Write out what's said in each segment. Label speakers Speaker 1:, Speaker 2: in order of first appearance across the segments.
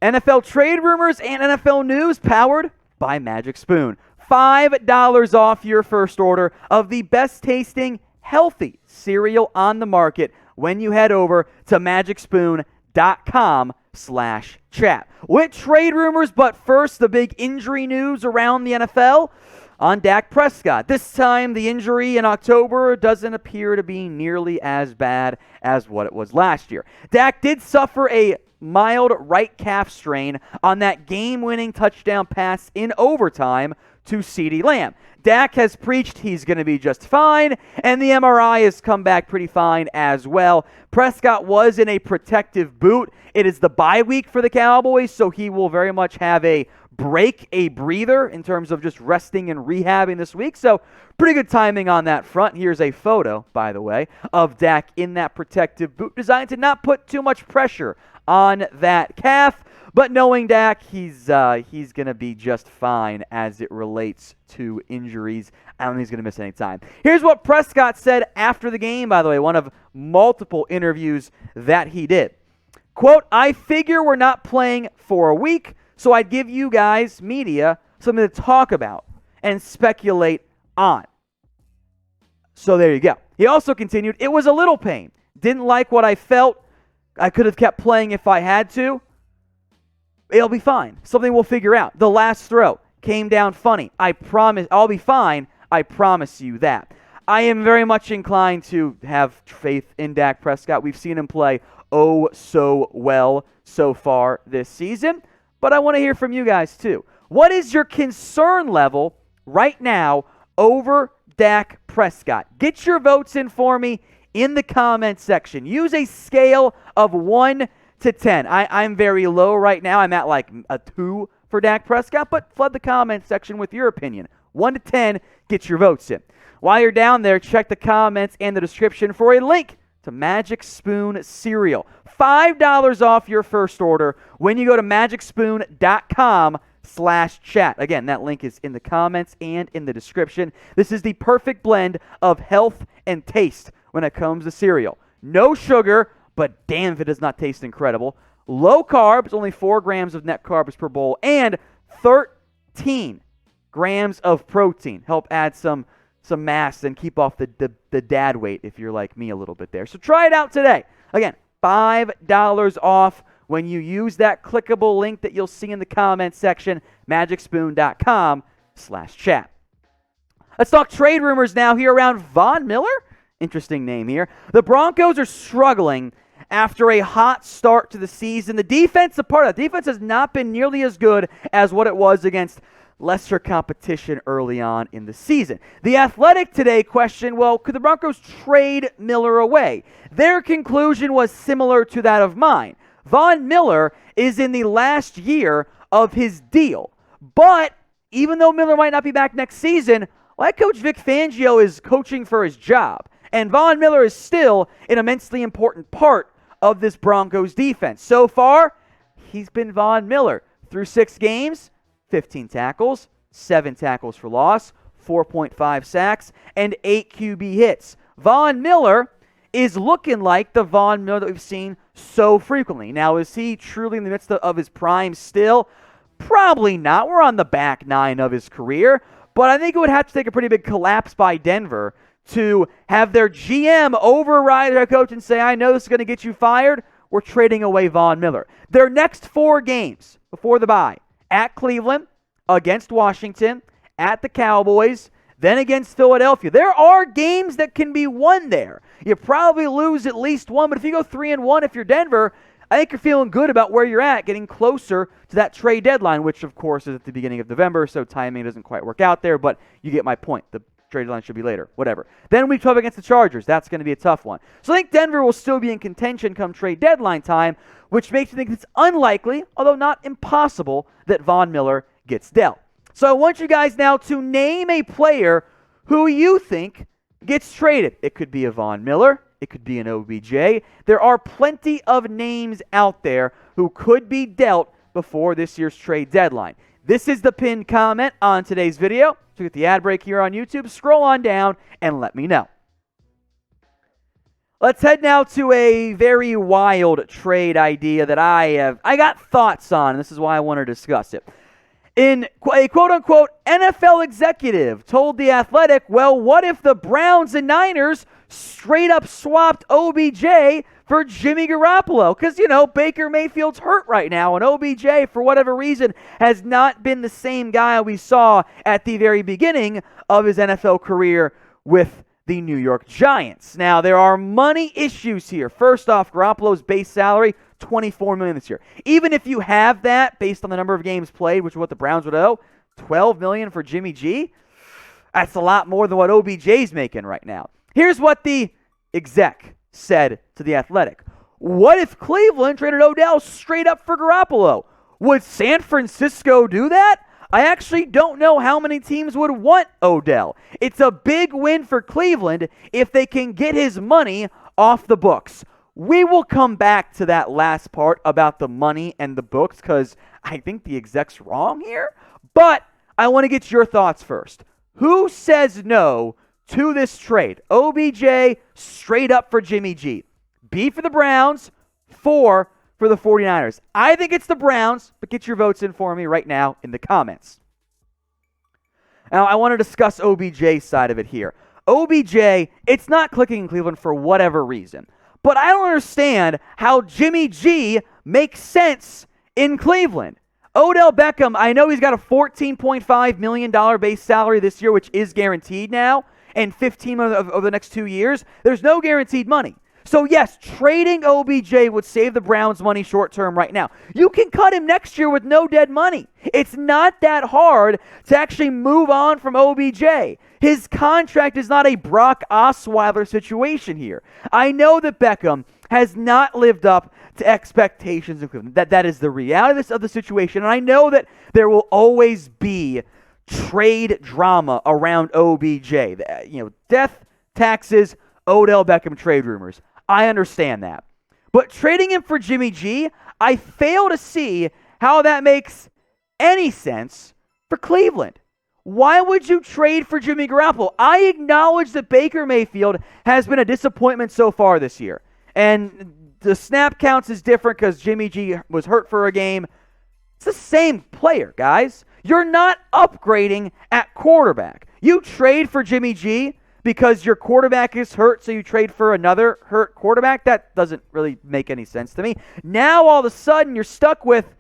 Speaker 1: NFL trade rumors and NFL news powered by Magic Spoon. $5 off your first order of the best tasting, healthy cereal on the market when you head over to magicspoon.com/chat. With trade rumors, but first, the big injury news around the NFL on Dak Prescott. This time, the injury in October doesn't appear to be nearly as bad as what it was last year. Dak did suffer a mild right calf strain on that game-winning touchdown pass in overtime to CeeDee Lamb. Dak has preached he's going to be just fine, and the MRI has come back pretty fine as well. Prescott was in a protective boot. It is the bye week for the Cowboys, so he will very much have a breather in terms of just resting and rehabbing this week. So pretty good timing on that front. Here's a photo, by the way, of Dak in that protective boot, designed to not put too much pressure on that calf. But knowing Dak, he's going to be just fine as it relates to injuries. I don't think he's going to miss any time. Here's what Prescott said after the game, by the way, one of multiple interviews that he did. Quote, "I figure we're not playing for a week, so I'd give you guys, media, something to talk about and speculate on." So there you go. He also continued, "It was a little pain. Didn't like what I felt. I could have kept playing if I had to. It'll be fine. Something we'll figure out. The last throw came down funny. I promise I'll be fine. I promise you that." I am very much inclined to have faith in Dak Prescott. We've seen him play oh so well so far this season. But I want to hear from you guys too. What is your concern level right now over Dak Prescott? Get your votes in for me in the comment section. Use a scale of 1 to 10. I'm very low right now. I'm at like a 2 for Dak Prescott, but flood the comment section with your opinion. 1 to 10, get your votes in. While you're down there, check the comments and the description for a link to Magic Spoon cereal. $5 off your first order when you go to magicspoon.com/chat. Again, that link is in the comments and in the description. This is the perfect blend of health and taste when it comes to cereal. No sugar, but damn if it does not taste incredible. Low carbs, only 4 grams of net carbs per bowl, and 13 grams of protein. Help add some mass and keep off the dad weight if you're like me a little bit there. So try it out today. Again, $5 off when you use that clickable link that you'll see in the comments section, magicspoon.com/chat. Let's talk trade rumors now here around Von Miller. Interesting name here. The Broncos are struggling after a hot start to the season. The defensive part of that defense has not been nearly as good as what it was against lesser competition early on in the season. The Athletic today questioned, well, could the Broncos trade Miller away? Their conclusion was similar to that of mine. Von Miller is in the last year of his deal. But even though Miller might not be back next season, head coach Vic Fangio is coaching for his job. And Von Miller is still an immensely important part of this Broncos defense. So far, he's been Von Miller through 6 games. 15 tackles, 7 tackles for loss, 4.5 sacks, and 8 QB hits. Von Miller is looking like the Von Miller that we've seen so frequently. Now, is he truly in the midst of his prime still? Probably not. We're on the back 9 of his career, but I think it would have to take a pretty big collapse by Denver to have their GM override their coach and say, I know this is going to get you fired. We're trading away Von Miller. Their next 4 games before the bye: at Cleveland, against Washington, at the Cowboys, then against Philadelphia. There are games that can be won there. You probably lose at least one, but if you go 3-1, if you're Denver, I think you're feeling good about where you're at, getting closer to that trade deadline, which, of course, is at the beginning of November, so timing doesn't quite work out there, but you get my point. The trade deadline should be later, whatever. Then week 12 against the Chargers. That's going to be a tough one. So I think Denver will still be in contention come trade deadline time, which makes me think it's unlikely, although not impossible, that Von Miller gets dealt. So I want you guys now to name a player who you think gets traded. It could be a Von Miller. It could be an OBJ. There are plenty of names out there who could be dealt before this year's trade deadline. This is the pinned comment on today's video. So get the ad break here on YouTube. Scroll on down and let me know. Let's head now to a very wild trade idea that I got thoughts on, and this is why I want to discuss it. A quote-unquote NFL executive told The Athletic, well, what if the Browns and Niners straight up swapped OBJ for Jimmy Garoppolo? Because, Baker Mayfield's hurt right now, and OBJ, for whatever reason, has not been the same guy we saw at the very beginning of his NFL career with the New York Giants. Now, there are money issues here. First off, Garoppolo's base salary, $24 million this year. Even if you have that based on the number of games played, which is what the Browns would owe, $12 million for Jimmy G, that's a lot more than what OBJ's making right now. Here's what the exec said to The Athletic. What if Cleveland traded Odell straight up for Garoppolo? Would San Francisco do that? I actually don't know how many teams would want Odell. It's a big win for Cleveland if they can get his money off the books. We will come back to that last part about the money and the books because I think the exec's wrong here. But I want to get your thoughts first. Who says no to this trade? OBJ straight up for Jimmy G. B for the Browns, 4 for the 49ers. I think it's the Browns, but get your votes in for me right now in the comments. Now, I want to discuss OBJ's side of it here. OBJ, it's not clicking in Cleveland for whatever reason. But I don't understand how Jimmy G makes sense in Cleveland. Odell Beckham, I know he's got a $14.5 million base salary this year, which is guaranteed now, and $15 million over the next 2 years. There's no guaranteed money. So yes, trading OBJ would save the Browns money short term right now. You can cut him next year with no dead money. It's not that hard to actually move on from OBJ. His contract is not a Brock Osweiler situation here. I know that Beckham has not lived up to expectations in Cleveland. That is the reality of the situation. And I know that there will always be trade drama around OBJ. Death, taxes, Odell Beckham trade rumors. I understand that. But trading him for Jimmy G, I fail to see how that makes any sense for Cleveland. Why would you trade for Jimmy Garoppolo? I acknowledge that Baker Mayfield has been a disappointment so far this year. And the snap counts is different because Jimmy G was hurt for a game. It's the same player, guys. You're not upgrading at quarterback. You trade for Jimmy G because your quarterback is hurt, so you trade for another hurt quarterback? That doesn't really make any sense to me. Now, all of a sudden, you're stuck with,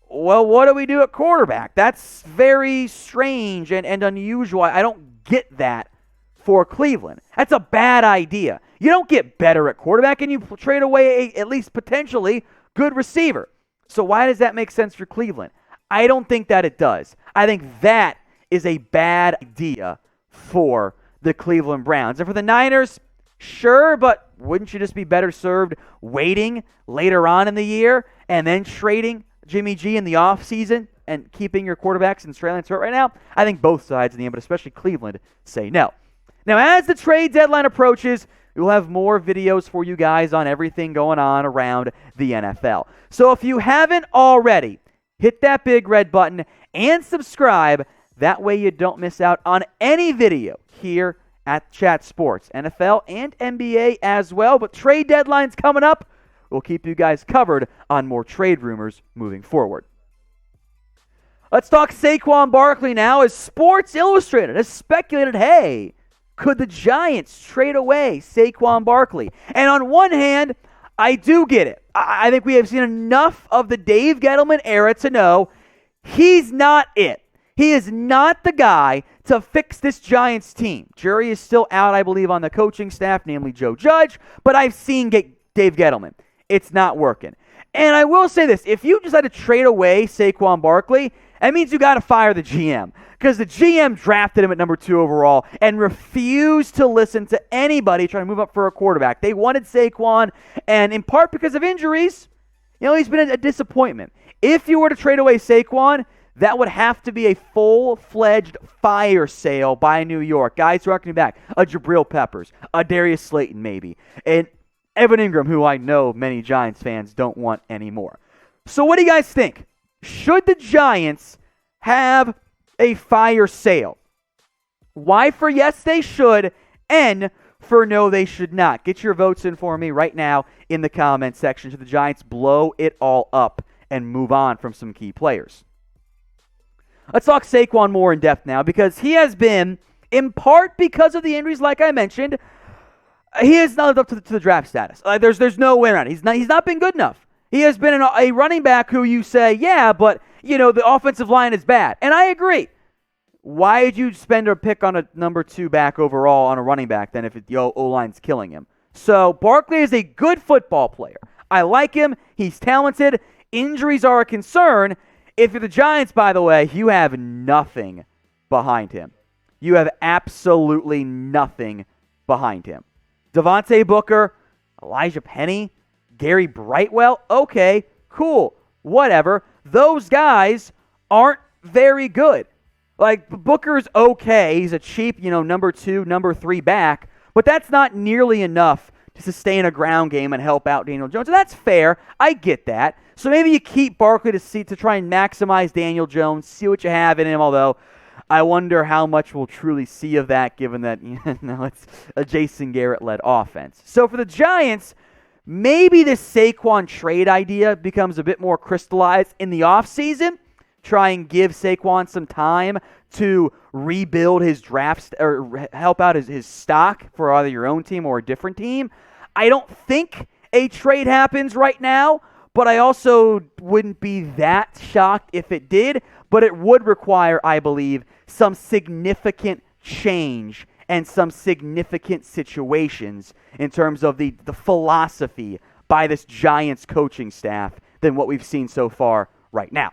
Speaker 1: well, what do we do at quarterback? That's very strange and unusual. I don't get that for Cleveland. That's a bad idea. You don't get better at quarterback, and you trade away at least potentially good receiver. So why does that make sense for Cleveland? I don't think that it does. I think that is a bad idea for the Cleveland Browns. And for the Niners, sure, but wouldn't you just be better served waiting later on in the year and then trading Jimmy G in the offseason and keeping your quarterbacks in Trey Lance hurt right now? I think both sides in the end, but especially Cleveland, say no. Now, as the trade deadline approaches, we'll have more videos for you guys on everything going on around the NFL. So if you haven't already, hit that big red button and subscribe. That way you don't miss out on any video here at Chat Sports, NFL and NBA as well. But trade deadline's coming up. We'll keep you guys covered on more trade rumors moving forward. Let's talk Saquon Barkley now, as Sports Illustrated has speculated, hey, could the Giants trade away Saquon Barkley? And on one hand, I do get it. I think we have seen enough of the Dave Gettleman era to know he's not it. He is not the guy to fix this Giants team. Jury is still out, I believe, on the coaching staff, namely Joe Judge, but I've seen Dave Gettleman. It's not working. And I will say this, if you decide to trade away Saquon Barkley, that means you got to fire the GM, because the GM drafted him at number 2 overall and refused to listen to anybody trying to move up for a quarterback. They wanted Saquon, and in part because of injuries, he's been a disappointment. If you were to trade away Saquon, that would have to be a full-fledged fire sale by New York. Guys who aren't coming back. A Jabril Peppers. A Darius Slayton, maybe. And Evan Ingram, who I know many Giants fans don't want anymore. So what do you guys think? Should the Giants have a fire sale? Why for yes they should, and for no, they should not. Get your votes in for me right now in the comment section. Should the Giants blow it all up and move on from some key players? Let's talk Saquon more in depth now, because he has been, in part because of the injuries like I mentioned, he has not lived up to the draft status. There's no way around it. He's not been good enough. He has been a running back who you say, yeah, but the offensive line is bad. And I agree. Why did you spend a pick on a number 2 back overall on a running back then if the O-line's killing him? So Barkley is a good football player. I like him. He's talented. Injuries are a concern. If you're the Giants, by the way, you have nothing behind him. You have absolutely nothing behind him. Devontae Booker, Elijah Penny, Gary Brightwell, okay, cool, whatever. Those guys aren't very good. Like, Booker's okay. He's a cheap, number 2, number 3 back, but that's not nearly enough to sustain a ground game and help out Daniel Jones. And that's fair. I get that. So maybe you keep Barkley to try and maximize Daniel Jones, see what you have in him, although I wonder how much we'll truly see of that given that it's a Jason Garrett-led offense. So for the Giants, maybe this Saquon trade idea becomes a bit more crystallized in the offseason. Try and give Saquon some time to rebuild his draft or help out his stock for either your own team or a different team. I don't think a trade happens right now, but I also wouldn't be that shocked if it did. But it would require, I believe, some significant change and some significant situations in terms of the philosophy by this Giants coaching staff than what we've seen so far right now.